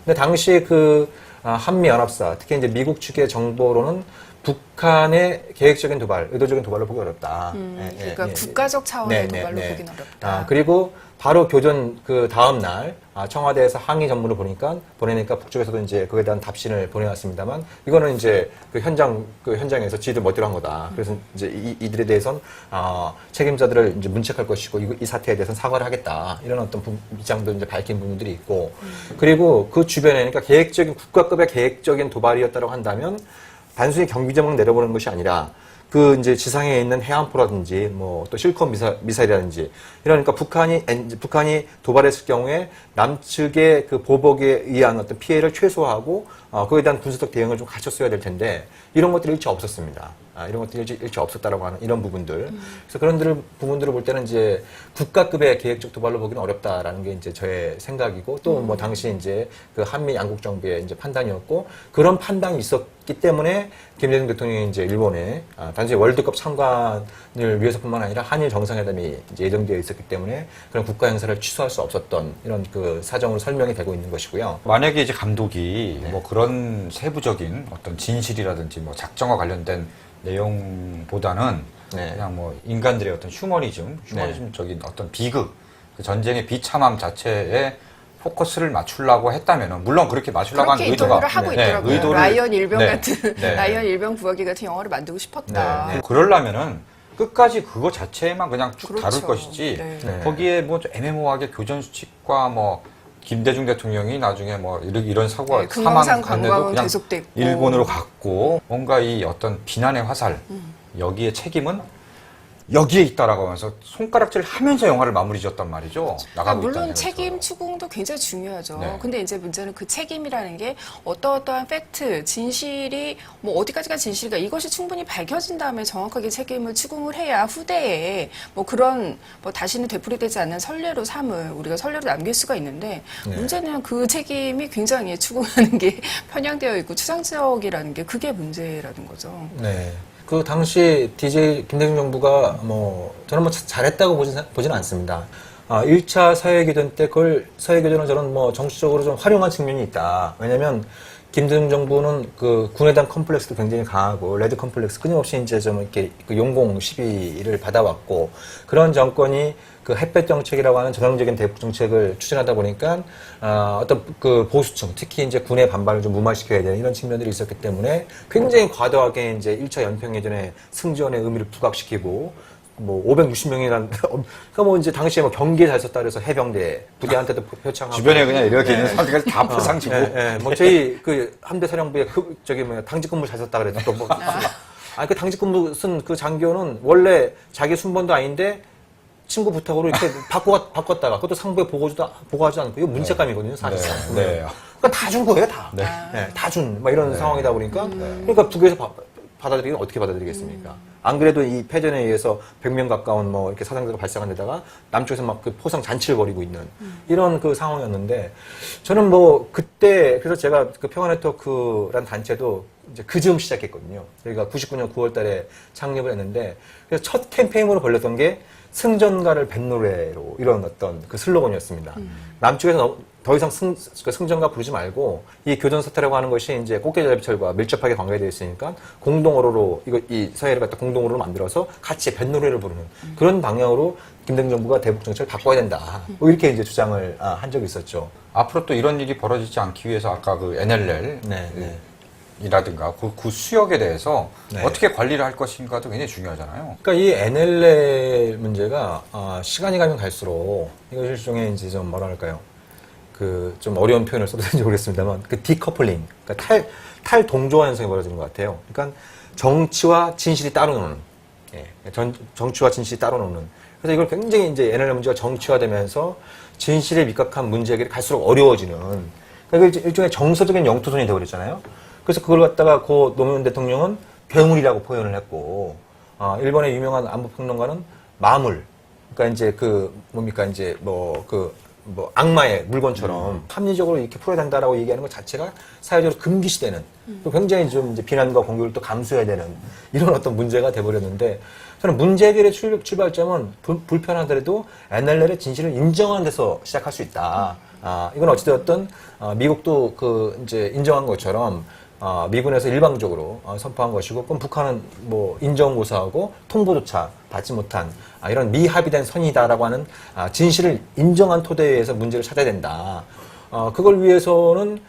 근데 당시 그 한미 연합사, 특히 이제 미국 측의 정보로는 북한의 계획적인 도발, 의도적인 도발로 보기 어렵다. 그러니까 국가적 차원의 도발로 보기는 어렵다. 그리고 바로 교전 그 다음 날 청와대에서 항의 전문을 보내니까 북쪽에서도 이제 그에 대한 답신을 보내왔습니다만 이거는 이제 그 현장에서 지들 멋대로 한 거다. 그래서 이제 이들에 대해서는 책임자들을 이제 문책할 것이고 이 사태에 대해서는 사과를 하겠다. 이런 어떤 입장도 이제 밝힌 부분들이 있고 그리고 그 주변에 그러니까 국가급의 계획적인 도발이었다고 한다면 단순히 경비정을 내려보는 것이 아니라 그 이제 지상에 있는 해안포라든지 뭐 또 실컷 미사일이라든지 이러니까 북한이 도발했을 경우에 남측의 그 보복에 의한 어떤 피해를 최소화하고 그에 대한 군사적 대응을 좀 갖췄어야 될 텐데 이런 것들이 일체 없었습니다. 이런 것들이 일체 없었다라고 하는 이런 부분들. 그래서 그런 부분들을 볼 때는 이제 국가급의 계획적 도발로 보기는 어렵다라는 게 이제 저의 생각이고 또 뭐 당시 이제 그 한미 양국 정부의 이제 판단이었고 그런 판단이 있었기 때문에 김대중 대통령이 이제 일본에 단지 월드컵 참관을 위해서뿐만 아니라 한일 정상회담이 이제 예정되어 있었기 때문에 그런 국가 행사를 취소할 수 없었던 이런 그 사정으로 설명이 되고 있는 것이고요. 만약에 이제 감독이 뭐 그런 세부적인 어떤 진실이라든지 뭐 작전과 관련된 내용보다는 그냥 뭐 인간들의 어떤 휴머니즘적인 어떤 비극, 그 전쟁의 비참함 자체에 포커스를 맞추려고 했다면은 물론 그렇게 맞추려고 하는 그렇게 의도가 인터뷰를 하고 있더라고요. 라이언 일병 같은 라이언 일병 부하기 같은 영화를 만들고 싶었다. 그러려면은 끝까지 그거 자체만 그냥 쭉 그렇죠. 다룰 것이지 네. 거기에 뭐 좀 애매모호하게 교전 수칙과 뭐 김대중 대통령이 나중에 뭐 이런 사고가 네, 금강산 사망했는데도 관광은 그냥 계속됐고. 일본으로 갔고 뭔가 이 어떤 비난의 화살 여기에 책임은 여기에 있다라고 하면서 손가락질 하면서 영화를 마무리 지었단 말이죠. 나가고 물론 있다는 책임 얘기죠. 추궁도 굉장히 중요하죠. 네. 근데 이제 문제는 그 책임이라는 게 어떠한 팩트, 진실이 뭐 어디까지가 진실인가 이것이 충분히 밝혀진 다음에 정확하게 책임을 추궁을 해야 후대에 뭐 그런 뭐 다시는 되풀이되지 않는 선례로 삼을 우리가 선례로 남길 수가 있는데 문제는 그 책임이 굉장히 추궁하는 게 편향되어 있고 추상적이라는 게 그게 문제라는 거죠. 네. 그 당시 DJ 김대중 정부가 저는 잘했다고 보지는 않습니다. 1차 사회개전 때 그걸 사회개전을 저는 정치적으로 좀 활용한 측면이 있다. 왜냐면 김대중 정부는 그 군에 대한 컴플렉스도 굉장히 강하고 레드 컴플렉스 끊임없이 이제 좀 이렇게 그 용공 시비를 받아왔고 그런 정권이 그 햇볕 정책이라고 하는 전형적인 대북 정책을 추진하다 보니까 어떤 그 보수층 특히 이제 군의 반발을 좀 무마시켜야 되는 이런 측면들이 있었기 때문에 굉장히 과도하게 이제 1차 연평해전의 승전의 의미를 부각시키고 560명이라는 그러니까 이제 당시에 경기에 잘 썼다 그래서 해병대 부대한테도 표창하고 주변에 그냥 이렇게 있는 사람들까지 다 포상 지고 저희 그 함대 사령부에 당직 근무 잘 썼다 그래도 그 당직 근무 쓴 그 장교는 원래 자기 순번도 아닌데 친구 부탁으로 이렇게 바꿨다가 그것도 상부에 보고하지 않고 이거 문책감이거든요 사실상. 네. 그러니까 다 준 거예요 다. 다 준 이런 상황이다 보니까 그러니까 북에서 받아들이긴 어떻게 받아들이겠습니까? 안 그래도 이 패전에 의해서 100명 가까운 이렇게 사상자가 발생한 데다가 남쪽에서 막 그 포상 잔치를 벌이고 있는 이런 그 상황이었는데 저는 그때 그래서 제가 그 평화네트워크라는 단체도 이제 그 즈음 시작했거든요. 저희가 99년 9월 달에 창립을 했는데 그래서 첫 캠페인으로 걸렸던 게 승전가를 뱃노래로 이런 어떤 그 슬로건이었습니다. 남쪽에서 더 이상 승전가 부르지 말고 이 교전 사태라고 하는 것이 이제 꽃게자비철과 밀접하게 관계되어 있으니까 공동어로로 이 사회를 갖다 공동어로로 만들어서 같이 뱃노래를 부르는 그런 방향으로 김대중 정부가 대북 정책을 바꿔야 된다. 이렇게 이제 주장을 한 적이 있었죠. 앞으로 또 이런 일이 벌어지지 않기 위해서 아까 그 NLL 이라든가 그 수역에 대해서 어떻게 관리를 할 것인가도 굉장히 중요하잖아요. 그러니까 이 NLL 문제가 시간이 가면 갈수록 이것이 일종의 이제 좀 뭐랄까요? 그 좀 어려운 표현을 써도 되는지 모르겠습니다만 그 디커플링, 그러니까 탈동조화 현상이 벌어지는 것 같아요. 그러니까 정치와 진실이 따로 노는, 정치와 진실이 따로 노는. 그래서 이걸 굉장히 이제 NLL 문제가 정치화되면서 진실에 밑박한 문제 해결이 갈수록 어려워지는. 그러니까 일종의 정서적인 영토선이 되어버렸잖아요. 그래서 그걸 갖다가 고 노무현 대통령은 괴물이라고 표현을 했고, 일본의 유명한 안보평론가는 마물, 그러니까 이제 악마의 물건처럼 합리적으로 이렇게 풀어야 된다라고 얘기하는 것 자체가 사회적으로 금기시되는, 또 굉장히 좀 이제 비난과 공격을 또 감수해야 되는 이런 어떤 문제가 돼버렸는데, 저는 문제 해결의 출발점은 불편하더라도 NLL의 진실을 인정하는 데서 시작할 수 있다. 이건 어찌되었든, 미국도 이제 인정한 것처럼, 미군에서 일방적으로 선포한 것이고, 그럼 북한은 인정고사하고 통보조차 받지 못한 이런 미합의된 선이다라고 하는 진실을 인정한 토대에서 문제를 찾아야 된다. 그걸 위해서는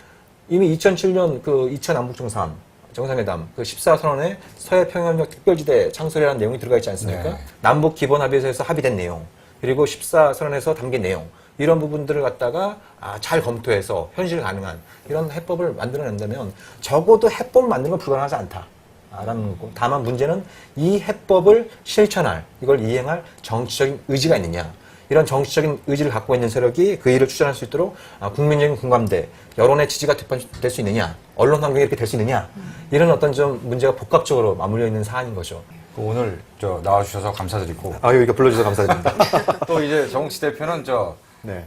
이미 2007년 그 2차 남북정상회담 그 14선언에 서해평양역 특별지대 창설이라는 내용이 들어가 있지 않습니까? 남북 기본합의서에서 합의된 내용, 그리고 14선언에서 담긴 내용, 이런 부분들을 갖다가 잘 검토해서 현실 가능한 이런 해법을 만들어낸다면 적어도 해법을 만드는 건 불가능하지 않다. 라는 거고. 다만 문제는 이 해법을 실천할, 이걸 이행할 정치적인 의지가 있느냐. 이런 정치적인 의지를 갖고 있는 세력이 그 일을 추진할 수 있도록 국민적인 공감대, 여론의 지지가 될 수 있느냐. 언론 환경이 이렇게 될 수 있느냐. 이런 어떤 좀 문제가 복합적으로 맞물려 있는 사안인 거죠. 오늘 나와주셔서 감사드리고. 여기 불러주셔서 감사드립니다. 또 이제 정치 대표는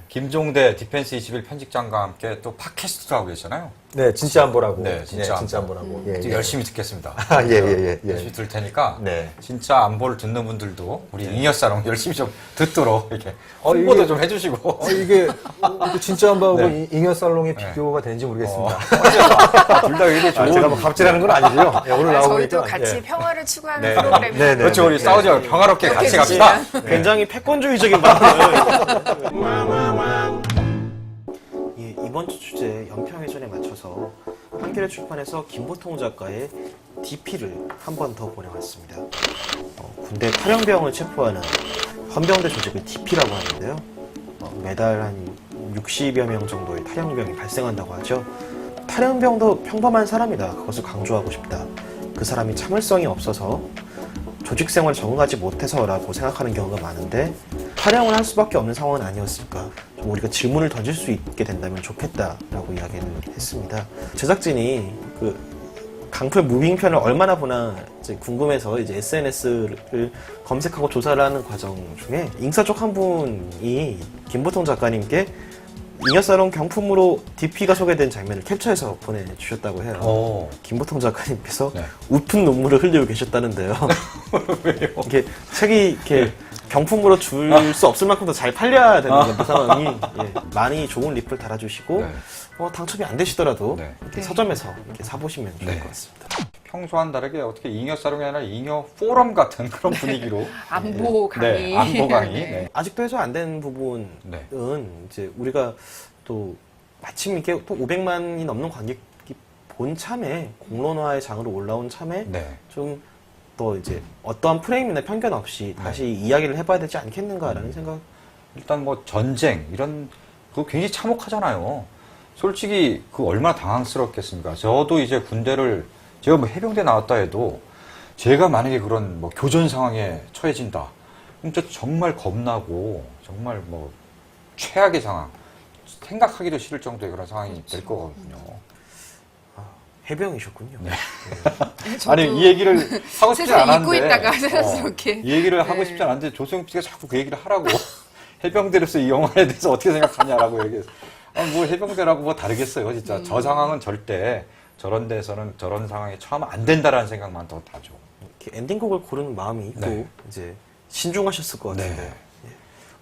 김종대 디펜스 21 편집장과 함께 또 팟캐스트도 하고 계시잖아요. 네, 진짜 안보라고. 네, 진짜 안보라고. 열심히 듣겠습니다. 예. 열심히 들을 테니까. 네. 진짜 안보를 듣는 분들도 우리 잉여사롱 열심히 좀 듣도록 이렇게 홍보도 좀 해주시고. 이게 진짜 안보하고 잉여살롱의 비교가 되는지 모르겠습니다. 둘 다 이게 좋은. 제가 갑질하는 건 아니고요. 오늘 나오니까. 저희도 같이 평화를 추구하는 프로그램이. 그렇죠. 우리 싸우지 말고 평화롭게 같이 갑시다. 굉장히 패권주의적인 발언을. 이번 주 주제 연평해전에 맞춰서 한겨레 출판에서 김보통 작가의 DP를 한 번 더 보내왔습니다. 군대 탈영병을 체포하는 헌병대 조직을 DP라고 하는데요. 매달 한 한 60여 명 정도의 탈영병이 발생한다고 하죠. 탈영병도 평범한 사람이다. 그것을 강조하고 싶다. 그 사람이 참을성이 없어서 조직생활에 적응하지 못해서라고 생각하는 경우가 많은데 탈영을 할 수밖에 없는 상황은 아니었을까. 좀 우리가 질문을 던질 수 있게 된다면 좋겠다라고 이야기는 했습니다. 제작진이 그 강풀 무빙편을 얼마나 보나 이제 궁금해서 이제 SNS를 검색하고 조사를 하는 과정 중에 인사 쪽 한 분이 김보통 작가님께 잉여사롱 경품으로 DP가 소개된 장면을 캡처해서 보내주셨다고 해요. 김보통 작가님께서 네. 우픈 눈물을 흘리고 계셨다는데요. 왜요? 이게 책이 이렇게 경품으로 줄 수 없을 만큼 더 잘 팔려야 되는 그 상황이 예, 많이 좋은 리플 달아주시고 네. 당첨이 안 되시더라도 네. 이렇게 서점에서 이렇게 사보시면 좋을 네. 것 같습니다. 평소와는 다르게 어떻게 잉여 사롱이 아니라 잉여 포럼 같은 그런 분위기로 안보 강의. 네, 안보 강의. 네. 아직도 해소 안 된 부분은 네. 이제 우리가 또 마침 이렇게 또 500만이 넘는 관객이 본 참에 공론화의 장으로 올라온 참에 네. 좀 더 이제 어떠한 프레임이나 편견 없이 다시 이야기를 해봐야 되지 않겠는가라는 생각. 일단 뭐 전쟁 이런 그거 굉장히 참혹하잖아요. 솔직히 그 얼마나 당황스럽겠습니까? 저도 이제 군대를 제가 뭐 해병대 나왔다 해도 제가 만약에 그런 뭐 교전 상황에 처해진다. 그럼 저 정말 겁나고 정말 뭐 최악의 상황 생각하기도 싫을 정도의 그런 상황이 될 거거든요. 해병이셨군요. 네. 저도 아니 이 얘기를 하고 싶지 세상에 않았는데 잊고 있다가 새삼스럽게. 이 얘기를 하고 네. 싶지 않았는데 조성욱 씨가 자꾸 그 얘기를 하라고 해병대로서 이 영화에 대해서 어떻게 생각하냐라고 얘기해서 뭐 해병대라고 뭐 다르겠어요 진짜 저 상황은 절대 저런 데서는 저런 상황에 처하면 안 된다라는 생각만 더 나죠. 이렇게 엔딩곡을 고르는 마음이 네. 또 이제 신중하셨을 것 같은데. 네.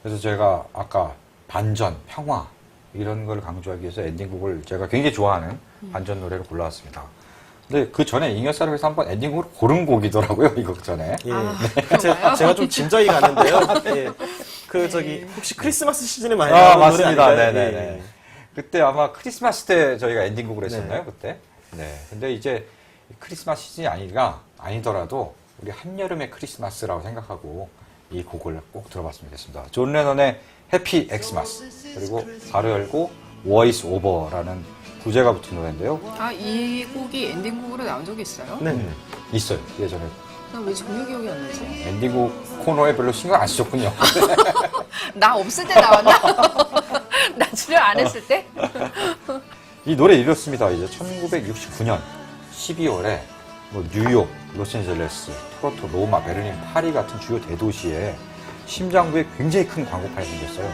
그래서 제가 아까 반전, 평화 이런 걸 강조하기 위해서 엔딩곡을 제가 굉장히 좋아하는 반전 노래를 골라왔습니다. 근데 그 전에 잉여사롱에서 한번 엔딩곡을 고른 곡이더라고요, 이거 전에. 예. 그런가요? 제가 좀 짐작이 가는데요. 예. 그 저기 혹시 크리스마스 시즌에 많이 아, 나오는 맞습니다. 노래 아닌가요? 네네네. 예. 그때 아마 크리스마스 때 저희가 엔딩곡을 했었나요, 네. 그때? 네. 근데 이제 크리스마스 시즌이 아니더라도 우리 한여름의 크리스마스라고 생각하고 이 곡을 꼭 들어봤으면 좋겠습니다. 존 레논의 해피 엑스마스 그리고 바로 열고 War is Over라는 부제가 붙은 노래인데요. 이 곡이 엔딩곡으로 나온 적이 있어요? 네. 있어요, 예전에. 나 왜 전혀 기억이 안 나지? 엔딩곡 코너에 별로 신경 안 쓰셨군요. 나 없을 때 나왔나? 나 출연 안 했을 때? 이 노래 이렇습니다. 이제 1969년 12월에 뭐 뉴욕, 로스앤젤레스, 토론토, 로마, 베를린, 파리 같은 주요 대도시에 심장부에 굉장히 큰 광고판이 생겼어요.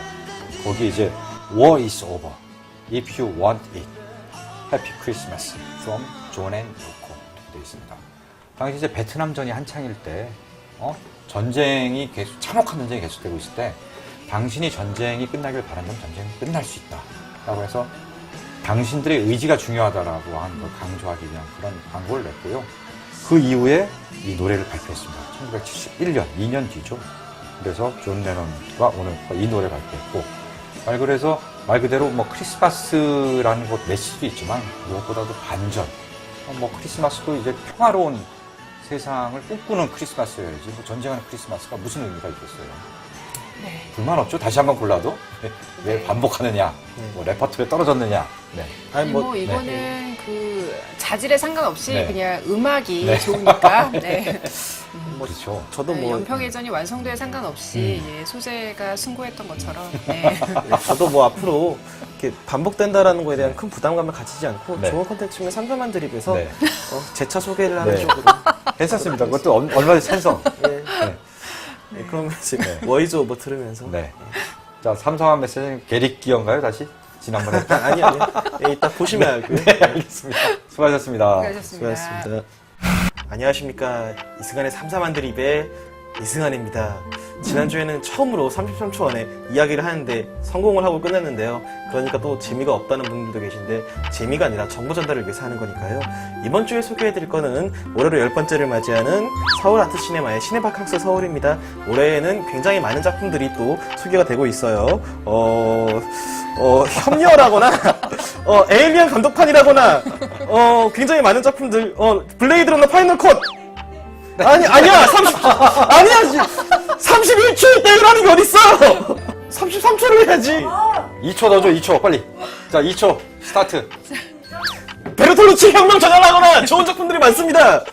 거기에 이제 War is over. If you want it. Happy Christmas from John and Yoko 이렇게 되어 있습니다. 당시 이제 베트남전이 한창일 때 전쟁이 계속 참혹한 전쟁이 계속되고 있을 때 당신이 전쟁이 끝나길 바란다면 전쟁은 끝날 수 있다. 라고 해서 당신들의 의지가 중요하다라고 하는 걸 강조하기 위한 그런 광고를 냈고요. 그 이후에 이 노래를 발표했습니다. 1971년, 2년 뒤죠. 그래서 존 레논과 오늘 이 노래를 발표했고, 말 그대로 뭐 크리스마스라는 것 메시지도 있지만 무엇보다도 반전. 뭐 크리스마스도 이제 평화로운 세상을 꿈꾸는 크리스마스여야지 뭐 전쟁하는 크리스마스가 무슨 의미가 있겠어요. 네. 불만 없죠. 다시 한번 골라도 왜 반복하느냐, 뭐 레퍼토리에 떨어졌느냐. 네. 아니 뭐 이거는 그 자질에 상관없이 네. 그냥 음악이 네. 좋으니까 네. 그렇죠. 저도 뭐 연평해전이 완성도에 상관없이 예, 소재가 숭고했던 것처럼 네. 저도 뭐 앞으로 이렇게 반복된다라는 거에 대한 큰 부담감을 가지지 않고 네. 좋은 콘텐츠면 상담한 드립에서 네. 재차 소개를 하는 네. 쪽으로. 괜찮습니다. 그것도 얼마든지 찬성. 예. 네. 네, 그러면 이제 워이즈 오버 들으면서. 네. 자, 삼성한 메시지는 게릭기어인가요, 다시? 지난번에. 아니요. 예, 이따 보시면 알고요. 네, 알겠습니다. 수고하셨습니다. 수고하셨습니다. 수고하셨습니다. 안녕하십니까. 이승환의 삼삼한 드립의 이승환입니다. 지난주에는 처음으로 33초 안에 이야기를 하는데 성공을 하고 끝냈는데요. 그러니까 또 재미가 없다는 분들도 계신데 재미가 아니라 정보 전달을 위해서 하는 거니까요. 이번 주에 소개해드릴 거는 올해로 10번째를 맞이하는 서울 아트시네마의 시네바캉스 서울입니다. 올해에는 굉장히 많은 작품들이 또 소개가 되고 있어요. 협녀라거나 에일리언 감독판이라거나 굉장히 많은 작품들 블레이드 러너 파이널 컷 아니야 31초에 땡을 하는 게 어딨어 33초를 해야지 2초 넣어줘, 2초. 빨리. 자, 2초. 스타트. 베르톨루치 혁명 저장하거나 좋은 작품들이 많습니다.